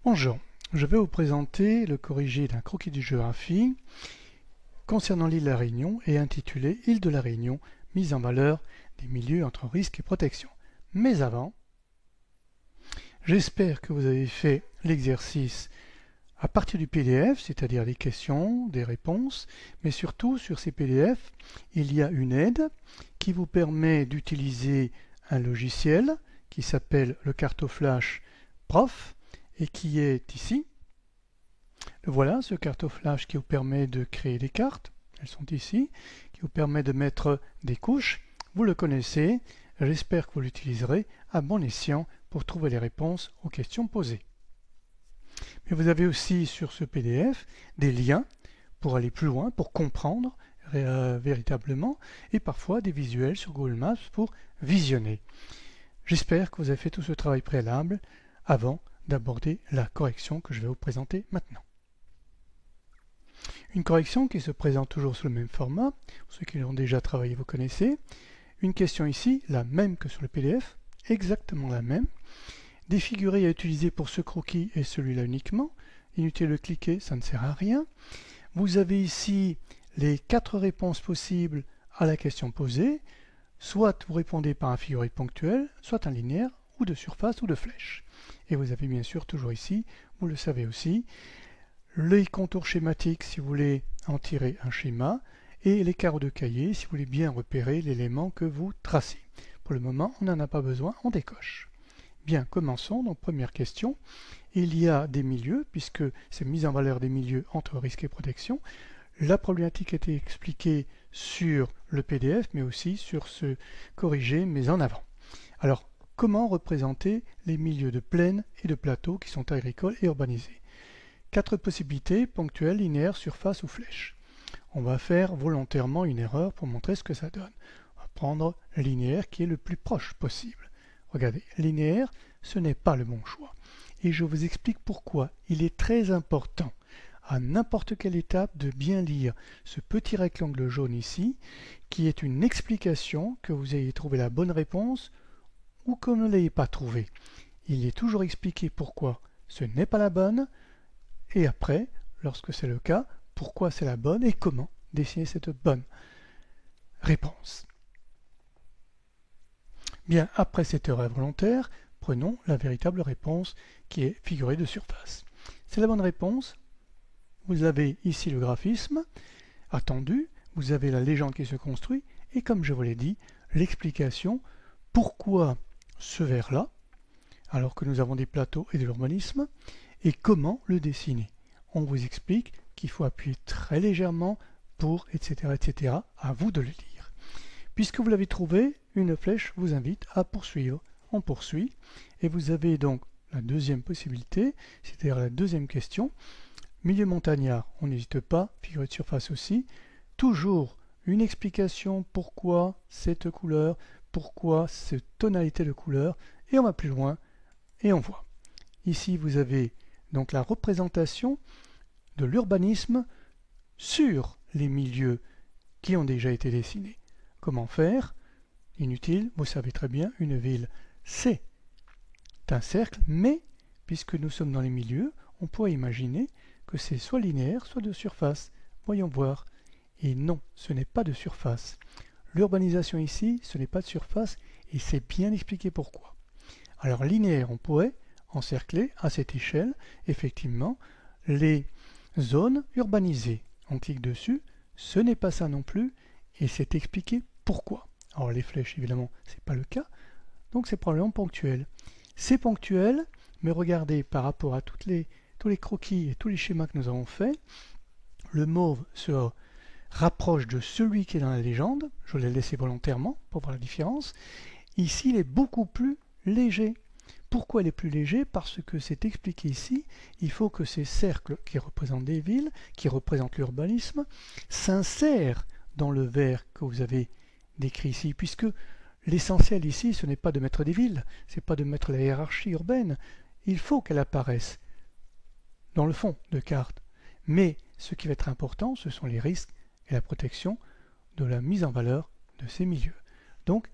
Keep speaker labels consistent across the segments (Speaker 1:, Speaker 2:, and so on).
Speaker 1: Bonjour, je vais vous présenter le corrigé d'un croquis de géographie concernant l'île de la Réunion et intitulé Île de la Réunion, mise en valeur des milieux entre risque et protection. Mais avant, j'espère que vous avez fait l'exercice à partir du PDF, c'est-à-dire des questions, des réponses, mais surtout sur ces PDF, il y a une aide qui vous permet d'utiliser un logiciel qui s'appelle le Cartoflash Prof et qui est ici. Voilà, ce Cartoflash qui vous permet de créer des cartes, elles sont ici, qui vous permet de mettre des couches. Vous le connaissez, j'espère que vous l'utiliserez à bon escient pour trouver les réponses aux questions posées. Mais vous avez aussi sur ce PDF des liens pour aller plus loin, pour comprendre véritablement, et parfois des visuels sur Google Maps pour visionner. J'espère que vous avez fait tout ce travail préalable avant d'aborder la correction que je vais vous présenter maintenant. Une correction qui se présente toujours sous le même format, pour ceux qui l'ont déjà travaillé vous connaissez. Une question ici, la même que sur le PDF, exactement la même. Des figurés à utiliser pour ce croquis et celui-là uniquement. Inutile de cliquer, ça ne sert à rien. Vous avez ici les 4 réponses possibles à la question posée. Soit vous répondez par un figuré ponctuel, soit un linéaire, ou de surface, ou de flèche. Et vous avez bien sûr toujours ici, vous le savez aussi, les contours schématiques si vous voulez en tirer un schéma, et les carreaux de cahier si vous voulez bien repérer l'élément que vous tracez. Pour le moment, on n'en a pas besoin, on décoche. Bien, commençons. Donc, première question. Il y a des milieux, puisque c'est mise en valeur des milieux entre risque et protection. La problématique a été expliquée sur le PDF, mais aussi sur ce corrigé, mais en avant. Alors, comment représenter les milieux de plaine et de plateau qui sont agricoles et urbanisés? 4 possibilités, ponctuelles, linéaires, surface ou flèche. On va faire volontairement une erreur pour montrer ce que ça donne. On va prendre linéaire qui est le plus proche possible. Regardez, linéaire, ce n'est pas le bon choix. Et je vous explique pourquoi. Il est très important, à n'importe quelle étape, de bien lire ce petit rectangle jaune ici, qui est une explication que vous ayez trouvé la bonne réponse ou que vous ne l'ayez pas trouvé. Il est toujours expliqué pourquoi ce n'est pas la bonne, et après, lorsque c'est le cas, pourquoi c'est la bonne et comment dessiner cette bonne réponse. Bien, après cette erreur volontaire, prenons la véritable réponse qui est figurée de surface. C'est la bonne réponse. Vous avez ici le graphisme attendu, vous avez la légende qui se construit, et comme je vous l'ai dit, l'explication pourquoi ce vert-là, alors que nous avons des plateaux et de l'urbanisme, et comment le dessiner. On vous explique qu'il faut appuyer très légèrement pour, etc., etc., à vous de le lire. Puisque vous l'avez trouvé, une flèche vous invite à poursuivre. On poursuit, et vous avez donc la deuxième possibilité, c'est-à-dire la deuxième question. Milieu montagnard, on n'hésite pas, figuré de surface aussi. Toujours une explication pourquoi cette couleur, pourquoi cette tonalité de couleur, et on va plus loin, et on voit. Ici, vous avez donc la représentation de l'urbanisme sur les milieux qui ont déjà été dessinés. Comment faire? Inutile, vous savez très bien, une ville, c'est un cercle, mais puisque nous sommes dans les milieux, on pourrait imaginer que c'est soit linéaire, soit de surface. Voyons voir. Et non, ce n'est pas de surface. L'urbanisation ici, ce n'est pas de surface, et c'est bien expliqué pourquoi. Alors linéaire, on pourrait encercler à cette échelle, effectivement, les zones urbanisées. On clique dessus, ce n'est pas ça non plus, et c'est expliqué pourquoi. Alors les flèches, évidemment, ce n'est pas le cas, donc c'est probablement ponctuel. C'est ponctuel, mais regardez, par rapport à tous les croquis et tous les schémas que nous avons faits, le mauve se rapproche de celui qui est dans la légende, je l'ai laissé volontairement pour voir la différence. Ici, il est beaucoup plus léger. Pourquoi il est plus léger? Parce que c'est expliqué ici, il faut que ces cercles qui représentent des villes, qui représentent l'urbanisme, s'insèrent dans le vert que vous avez décrit ici, puisque l'essentiel ici, ce n'est pas de mettre des villes, ce n'est pas de mettre la hiérarchie urbaine, il faut qu'elle apparaisse dans le fond de carte. Mais ce qui va être important, ce sont les risques et la protection de la mise en valeur de ces milieux. Donc,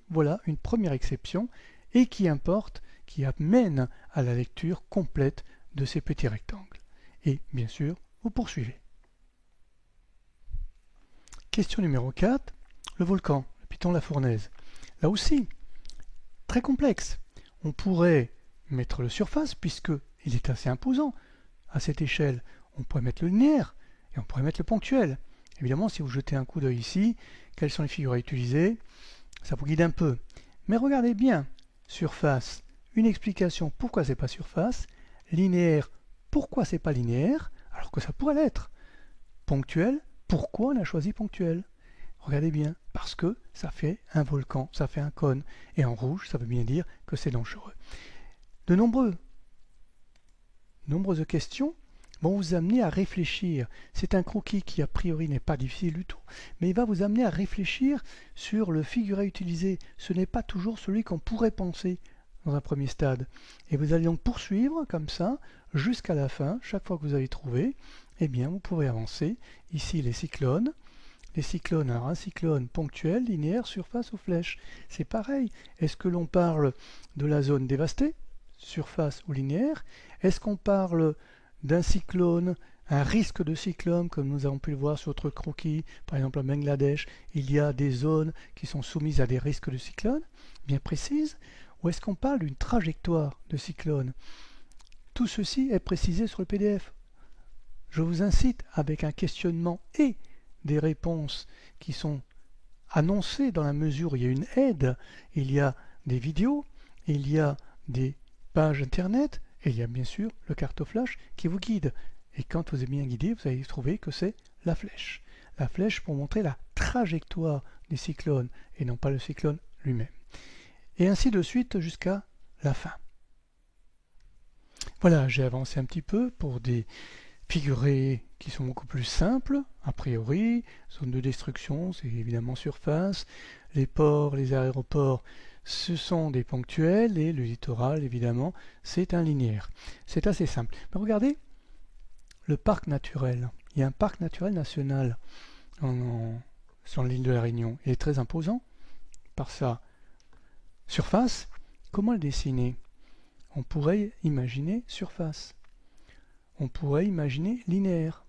Speaker 1: voilà une première exception, et qui importe, qui amène à la lecture complète de ces petits rectangles. Et bien sûr, vous poursuivez. Question numéro 4, le volcan, le piton La Fournaise. Là aussi, très complexe. On pourrait mettre le surface, puisqu'il est assez imposant. À cette échelle, on pourrait mettre le linéaire, et on pourrait mettre le ponctuel. Évidemment, si vous jetez un coup d'œil ici, quelles sont les figures à utiliser, ça vous guide un peu. Mais regardez bien, surface, une explication pourquoi c'est pas surface, linéaire, pourquoi c'est pas linéaire, alors que ça pourrait l'être. Ponctuel, pourquoi on a choisi ponctuel? Regardez bien, parce que ça fait un volcan, ça fait un cône, et en rouge, ça veut bien dire que c'est dangereux. De nombreuses questions vont vous amener à réfléchir. C'est un croquis qui a priori n'est pas difficile du tout, mais il va vous amener à réfléchir sur le figuré utilisé. Ce n'est pas toujours celui qu'on pourrait penser dans un premier stade. Et vous allez donc poursuivre comme ça jusqu'à la fin. Chaque fois que vous avez trouvé, eh bien vous pourrez avancer. Ici les cyclones. Les cyclones, alors un cyclone ponctuel, linéaire, surface ou flèche. C'est pareil. Est-ce que l'on parle de la zone dévastée, surface ou linéaire? Est-ce qu'on parle d'un cyclone, un risque de cyclone, comme nous avons pu le voir sur d'autres croquis, par exemple à Bangladesh, il y a des zones qui sont soumises à des risques de cyclone, bien précises, ou est-ce qu'on parle d'une trajectoire de cyclone? Tout ceci est précisé sur le PDF. Je vous incite, avec un questionnement et des réponses qui sont annoncées dans la mesure où il y a une aide, il y a des vidéos, il y a des pages internet, et il y a bien sûr le cartoflash qui vous guide. Et quand vous êtes bien guidé, vous allez trouver que c'est la flèche. La flèche pour montrer la trajectoire des cyclones et non pas le cyclone lui-même. Et ainsi de suite jusqu'à la fin. Voilà, j'ai avancé un petit peu pour des figurés qui sont beaucoup plus simples, a priori. Zone de destruction, c'est évidemment surface. Les ports, les aéroports, ce sont des ponctuels, et le littoral, évidemment, c'est un linéaire. C'est assez simple. Mais regardez, le parc naturel. Il y a un parc naturel national sur l'île de la Réunion. Il est très imposant par sa surface. Comment le dessiner? On pourrait imaginer surface. On pourrait imaginer linéaire.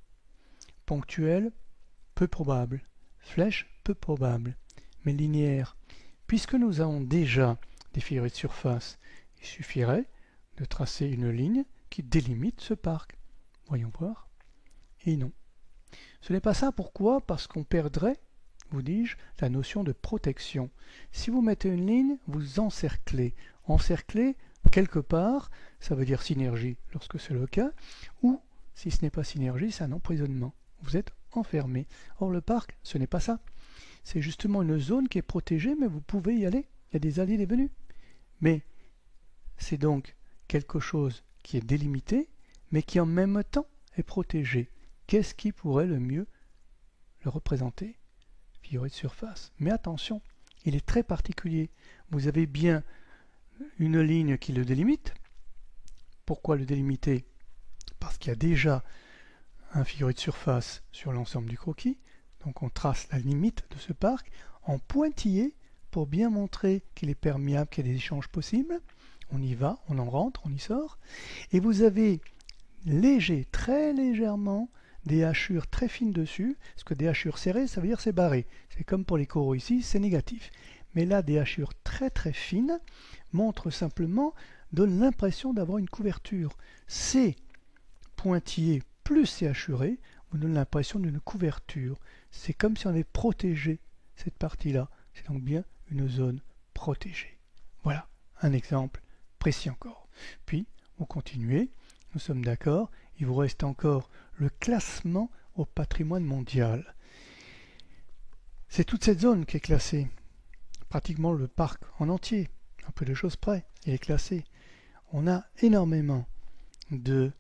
Speaker 1: Ponctuel, peu probable. Flèche, peu probable. Mais linéaire. Puisque nous avons déjà des figurés de surface, il suffirait de tracer une ligne qui délimite ce parc. Voyons voir. Et non. Ce n'est pas ça. Pourquoi? Parce qu'on perdrait, vous dis-je, la notion de protection. Si vous mettez une ligne, vous encerclez. Encercler, quelque part, ça veut dire synergie lorsque c'est le cas, ou, si ce n'est pas synergie, c'est un emprisonnement. Vous êtes enfermé. Or, le parc, ce n'est pas ça. C'est justement une zone qui est protégée, mais vous pouvez y aller. Il y a des allées et des venues. Mais c'est donc quelque chose qui est délimité, mais qui en même temps est protégé. Qu'est-ce qui pourrait le mieux le représenter? Figuré de surface. Mais attention, il est très particulier. Vous avez bien une ligne qui le délimite. Pourquoi le délimiter? Parce qu'il y a déjà un figuré de surface sur l'ensemble du croquis. Donc on trace la limite de ce parc en pointillé pour bien montrer qu'il est perméable, qu'il y a des échanges possibles. On y va, on en rentre, on y sort. Et vous avez léger, très légèrement, des hachures très fines dessus. Parce que des hachures serrées, ça veut dire c'est barré. C'est comme pour les coraux ici, c'est négatif. Mais là, des hachures très très fines montrent simplement, donnent l'impression d'avoir une couverture. Ces pointillés plus ces hachurés vous donnent l'impression d'une couverture. C'est comme si on avait protégé cette partie-là. C'est donc bien une zone protégée. Voilà, un exemple précis encore. Puis, vous continuez, nous sommes d'accord, il vous reste encore le classement au patrimoine mondial. C'est toute cette zone qui est classée. Pratiquement le parc en entier, un peu de choses près, il est classé. On a énormément de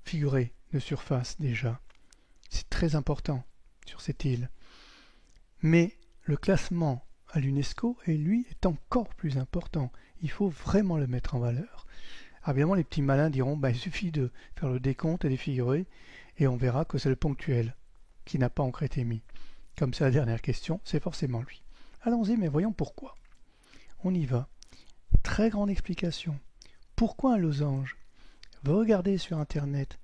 Speaker 1: figurés de surface déjà. C'est très important sur cette île. Mais le classement à l'UNESCO, lui, est encore plus important. Il faut vraiment le mettre en valeur. Alors évidemment, les petits malins diront, il suffit de faire le décompte des figurés et on verra que c'est le ponctuel qui n'a pas encore été mis. Comme c'est la dernière question, c'est forcément lui. Allons-y, mais voyons pourquoi. On y va. très grande explication. Pourquoi un losange? Vous regardez sur Internet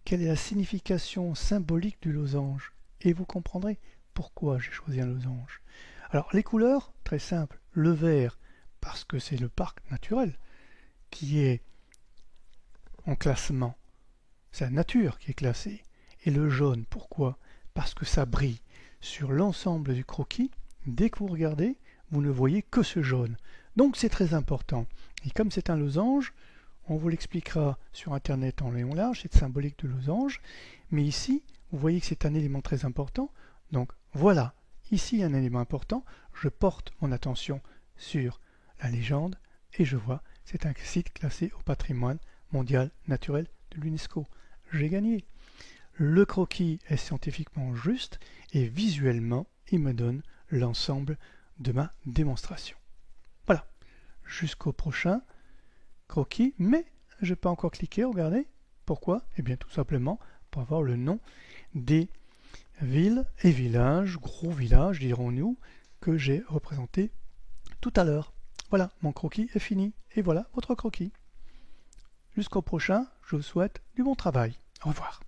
Speaker 1: quelle est la signification symbolique du losange et vous comprendrez pourquoi j'ai choisi un losange. Alors les couleurs, très simple. Le vert, parce que c'est le parc naturel qui est en classement. C'est la nature qui est classée. Et le jaune, pourquoi? Parce que ça brille. Sur l'ensemble du croquis, dès que vous regardez, vous ne voyez que ce jaune. Donc c'est très important. Et comme c'est un losange, on vous l'expliquera sur Internet en long et en large, c'est symbolique de losange. Mais ici, vous voyez que c'est un élément très important. Donc voilà, ici il y a un élément important. Je porte mon attention sur la légende et je vois, c'est un site classé au patrimoine mondial naturel de l'UNESCO. J'ai gagné. Le croquis est scientifiquement juste et visuellement, il me donne l'ensemble de ma démonstration. Voilà, jusqu'au prochain croquis, mais je n'ai pas encore cliqué, regardez. Pourquoi? Eh bien tout simplement pour avoir le nom des villes et villages, gros villages dirons-nous, que j'ai représentés tout à l'heure. Voilà, mon croquis est fini. Et voilà votre croquis. Jusqu'au prochain, je vous souhaite du bon travail. Au revoir.